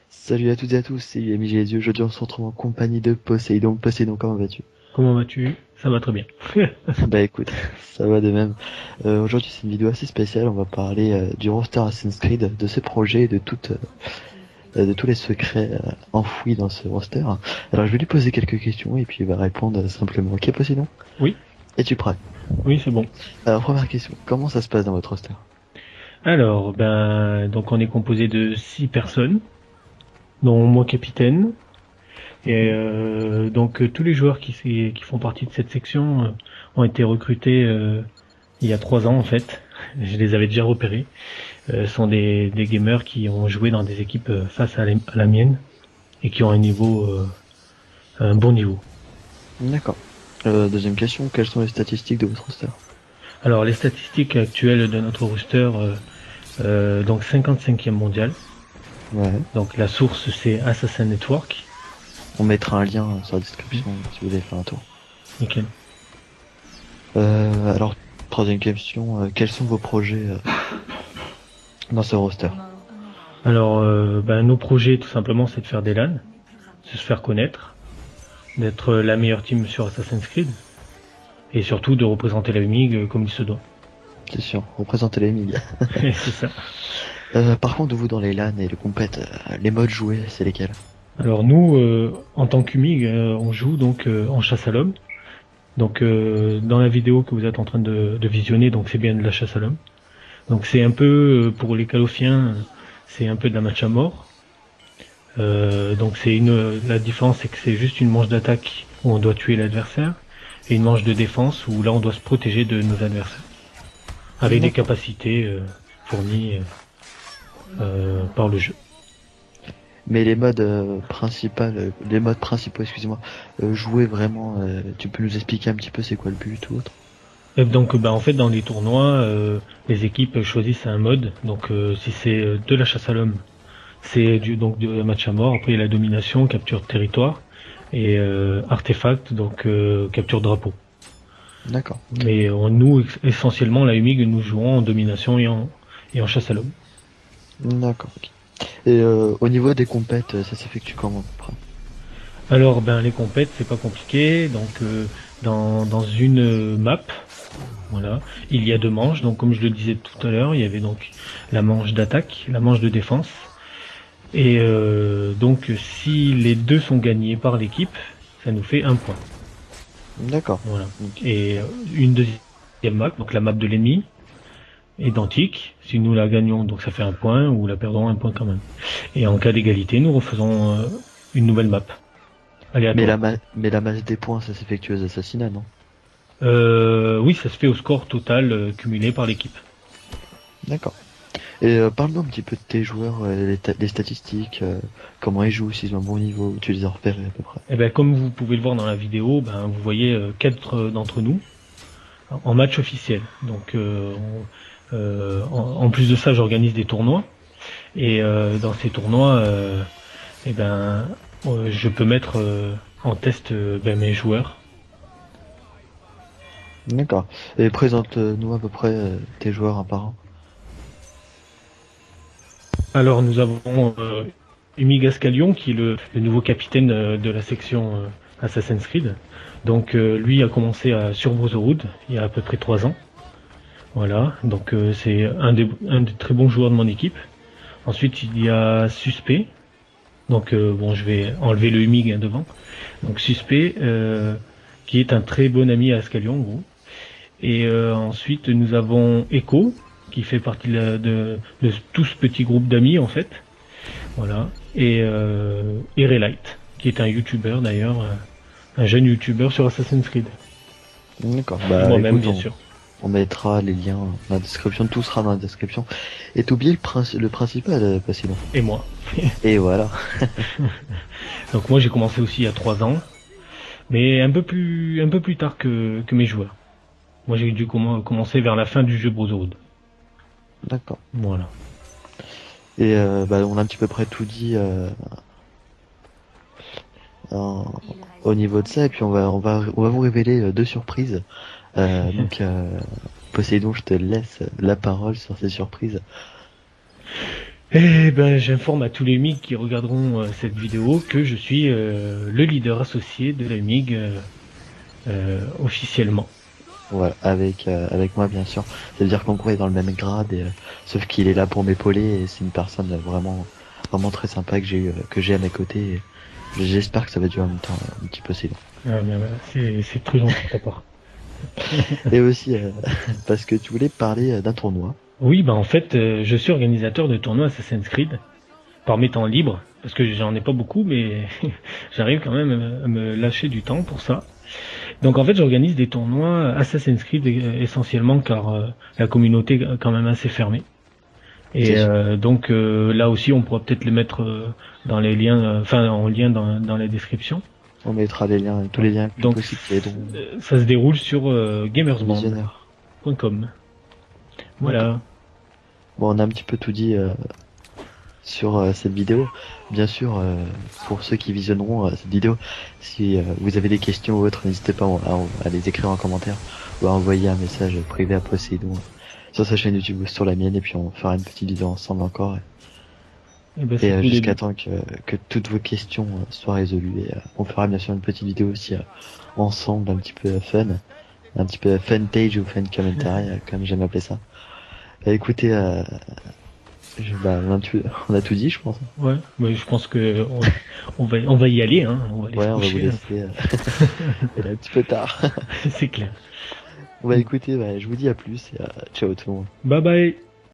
Salut à toutes et à tous, c'est UMJ Les Yeux. Aujourd'hui on se retrouve en compagnie de Poséidon. Poséidon, comment vas-tu? Comment vas-tu? Ça va très bien. Bah écoute, ça va de même. Aujourd'hui c'est une vidéo assez spéciale, on va parler du roster Assassin's Creed, de ses projets et de tous les secrets enfouis dans ce roster. Alors je vais lui poser quelques questions et puis il va répondre simplement. Ok Poséidon? Oui. Es-tu prêt? Oui, c'est bon. Alors première question, comment ça se passe dans votre roster? Alors, donc on est composé de 6 personnes, dont moi capitaine. Et donc tous les joueurs qui font partie de cette section ont été recrutés il y a 3 ans en fait. Je les avais déjà repérés. Sont des gamers qui ont joué dans des équipes face à la mienne et qui ont un bon niveau. D'accord. Deuxième question, quelles sont les statistiques de votre roster? Alors les statistiques actuelles de notre roster, donc 55e mondial. Ouais. Donc la source c'est Assassin Network. On mettra un lien sur la description si vous voulez faire un tour. Nickel. Alors, troisième question, quels sont vos projets dans ce roster? Alors nos projets tout simplement c'est de faire des LAN, de se faire connaître, d'être la meilleure team sur Assassin's Creed et surtout de représenter la UMIG comme il se doit. C'est sûr, représentez les MIG. C'est ça. Par contre, vous dans les LAN et les compètes, les modes joués, c'est lesquels? Alors nous, en tant qu'UMIG, on joue donc en chasse à l'homme. Donc dans la vidéo que vous êtes en train de visionner, donc c'est bien de la chasse à l'homme. Donc c'est un peu pour les Calofiens, c'est un peu de la match à mort. Donc la différence c'est que c'est juste une manche d'attaque où on doit tuer l'adversaire et une manche de défense où là on doit se protéger de nos adversaires avec des capacités fournies par le jeu. Mais les modes principaux, excusez-moi, jouer vraiment, tu peux nous expliquer un petit peu c'est quoi le but ou autre? Et donc en fait dans les tournois, les équipes choisissent un mode. Donc si c'est de la chasse à l'homme, c'est donc de match à mort. Après il y a la domination, capture de territoire et artefact, donc capture de drapeau. D'accord. Mais nous essentiellement la UMIG nous jouons en domination et en chasse à l'homme. D'accord. Ok. Et au niveau des compètes, ça s'effectue comment à peu près? Alors les compètes c'est pas compliqué. Donc dans une map, voilà, il y a 2 manches. Donc comme je le disais tout à l'heure, il y avait donc la manche d'attaque, la manche de défense. Et donc si les 2 sont gagnés par l'équipe, ça nous fait 1 point. D'accord. Voilà. Et une deuxième map, donc la map de l'ennemi, identique. Si nous la gagnons, donc ça fait 1 point, ou la perdons 1 point quand même. Et en cas d'égalité, nous refaisons une nouvelle map. Aléatoire. Mais la masse des points, ça s'effectue aux assassinats, non? Oui, ça se fait au score total cumulé par l'équipe. D'accord. Et parle-nous un petit peu de tes joueurs, les statistiques, comment ils jouent, s'ils ont un bon niveau, tu les as repérés à peu près. Et comme vous pouvez le voir dans la vidéo, vous voyez 4 d'entre nous en match officiel. Donc en plus de ça, j'organise des tournois. Et dans ces tournois, je peux mettre en test mes joueurs. D'accord. Et présente-nous à peu près tes joueurs un par un. Alors nous avons Umi Gascalion qui est le nouveau capitaine de la section Assassin's Creed. Donc lui a commencé sur Brotherhood il y a à peu près 3 ans. Voilà, donc c'est un des très bons joueurs de mon équipe. Ensuite il y a Suspect. Donc je vais enlever le Umi devant. Donc Suspect qui est un très bon ami à Ascalion en gros. Et ensuite nous avons Echo qui fait partie de tout ce petit groupe d'amis en fait. Voilà. Et Relight, qui est un youtubeur d'ailleurs, un jeune youtubeur sur Assassin's Creed. D'accord. Moi-même Écoute, bien sûr. On mettra les liens dans la description, tout sera dans la description. Et t'oublies le principal, Poséidon. Et moi. Et voilà. Donc moi j'ai commencé aussi il y a 3 ans, mais un peu plus tard que mes joueurs. Moi j'ai dû commencer vers la fin du jeu Brotherhood. D'accord. Voilà. Et on a un petit peu près tout dit au niveau de ça, et puis on va vous révéler 2 surprises Donc, Poséidon, je te laisse la parole sur ces surprises. Eh ben, j'informe à tous les MIG qui regarderont cette vidéo que je suis le leader associé de la MIG officiellement. Voilà, avec moi bien sûr. Ça veut dire qu'on est dans le même grade, sauf qu'il est là pour m'épauler et c'est une personne vraiment très sympa que j'ai à mes côtés. Et j'espère que ça va durer en même temps un petit peu c'est long. Ah, ben, voilà, c'est très gentil de ta part. Et aussi parce que tu voulais parler d'un tournoi. Oui, ben en fait, je suis organisateur de tournois Assassin's Creed par mes temps libres, parce que j'en ai pas beaucoup, mais j'arrive quand même à me lâcher du temps pour ça. Donc en fait, j'organise des tournois Assassin's Creed essentiellement car la communauté est quand même assez fermée. Et donc là aussi, on pourra peut-être les mettre dans les liens, enfin en lien dans la description. On mettra les liens, tous les liens Donc possibles qui aideront ça se déroule sur gamersband.com. visionneurs. Voilà. Bon, on a un petit peu tout dit sur cette vidéo. Bien sûr, pour ceux qui visionneront cette vidéo, si vous avez des questions ou autres, n'hésitez pas à les écrire en commentaire ou à envoyer un message privé à Poséidon sur sa chaîne YouTube ou sur la mienne, et puis on fera une petite vidéo ensemble encore. Et jusqu'à temps que toutes vos questions soient résolues. Et on fera bien sûr une petite vidéo aussi ensemble, un petit peu fun. Un petit peu funtage ou fun commentary, comme j'aime appeler ça. Écoutez, on a tout dit, je pense. Ouais, mais je pense que on va y aller, hein. On va aller On va se vous coucher. laisser. Il est un petit peu tard. C'est clair. Écoutez, je vous dis à plus et ciao tout le monde. Bye bye.